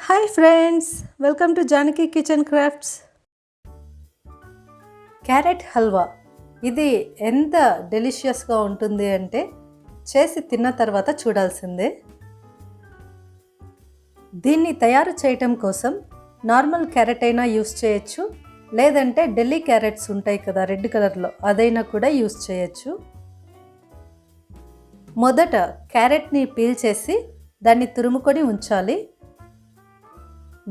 Hi friends, welcome to Janaki kitchen crafts. Carrot halwa ఇది ఎంత డెలిషియస్గా ఉంటుంది అంటే చేసి తిన్న తర్వాత చూడాల్సిందే. దీన్ని తయారు చేయటం కోసం నార్మల్ క్యారెట్ అయినా యూస్ చేయొచ్చు, లేదంటే ఢిల్లీ క్యారెట్స్ ఉంటాయి కదా రెడ్ కలర్లో, అదైనా కూడా యూస్ చేయొచ్చు. మొదట క్యారెట్ని పీల్ చేసి దాన్ని తురుముకొని ఉంచాలి.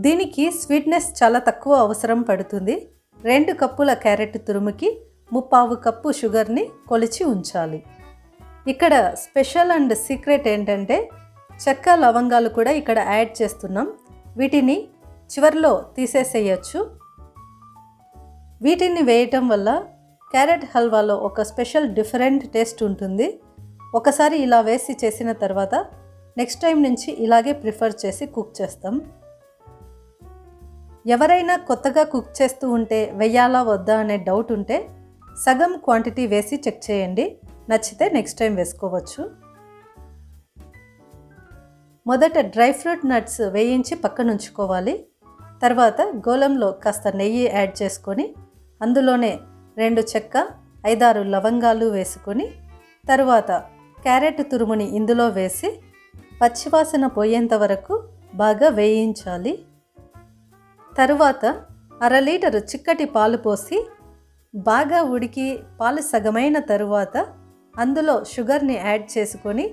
దీనికి స్వీట్నెస్ చాలా తక్కువ అవసరం పడుతుంది. 2 కప్పుల క్యారెట్ తురుముకి 3/4 కప్పు షుగర్ని కొలిచి ఉంచాలి. ఇక్కడ స్పెషల్ అండ్ సీక్రెట్ ఏంటంటే చెక్క లవంగాలు కూడా ఇక్కడ యాడ్ చేస్తున్నాం. వీటిని చివర్లో తీసేసేయచ్చు. వీటిని వేయటం వల్ల క్యారెట్ హల్వాలో ఒక స్పెషల్ డిఫరెంట్ టేస్ట్ ఉంటుంది. ఒకసారి ఇలా వేసి చేసిన తర్వాత నెక్స్ట్ టైం నుంచి ఇలాగే ప్రిఫర్ చేసి కుక్ చేస్తాం. ఎవరైనా కొత్తగా కుక్ చేస్తూ ఉంటే వెయ్యాలా వద్దా అనే డౌట్ ఉంటే సగం క్వాంటిటీ వేసి చెక్ చేయండి. నచ్చితే నెక్స్ట్ టైం వేసుకోవచ్చు. మొదట డ్రై ఫ్రూట్ నట్స్ వేయించి పక్కన ఉంచుకోవాలి. తర్వాత గోళంలో కాస్త నెయ్యి యాడ్ చేసుకొని అందులోనే 2 చెక్క 5-6 లవంగాలు వేసుకొని తర్వాత క్యారెట్ తురుముని ఇందులో వేసి పచ్చివాసన పోయేంత వరకు బాగా వేయించాలి. తరువాత 1/2 లీటరు చిక్కటి పాలు పోసి బాగా ఉడికి పాలు సగమైన తరువాత అందులో షుగర్ని యాడ్ చేసుకొని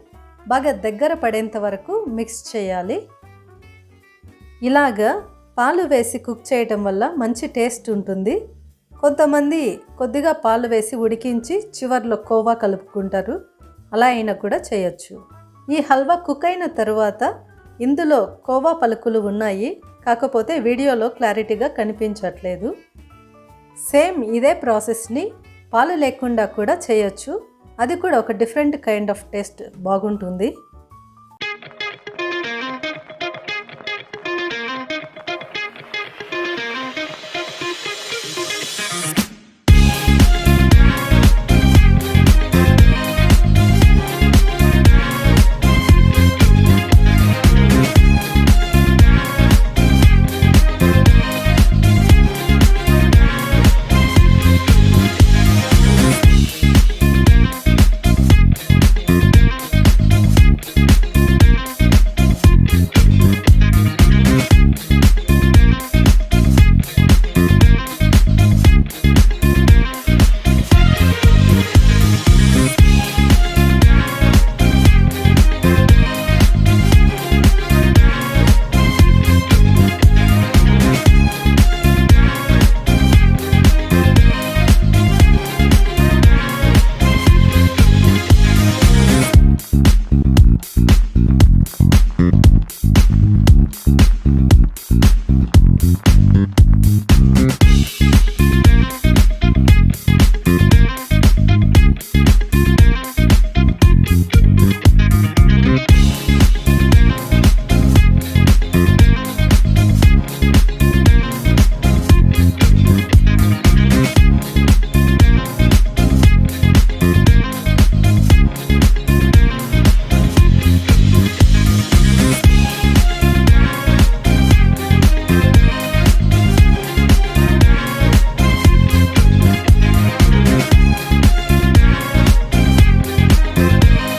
బాగా దగ్గర పడేంత వరకు మిక్స్ చేయాలి. ఇలాగా పాలు వేసి కుక్ చేయటం వల్ల మంచి టేస్ట్ ఉంటుంది. కొంతమంది కొద్దిగా పాలు వేసి ఉడికించి చివర్లో కోవా కలుపుకుంటారు. అలా అయినా కూడా చేయొచ్చు. ఈ హల్వా కుక్ అయిన తరువాత ఇందులో కోవా పలుకులు ఉన్నాయి, కాకపోతే వీడియోలో క్లారిటీగా కనిపించట్లేదు. సేమ్ ఇదే ప్రాసెస్ని పాలు లేకుండా కూడా చేయొచ్చు. అది కూడా ఒక డిఫరెంట్ కైండ్ ఆఫ్ టేస్ట్ బాగుంటుంది.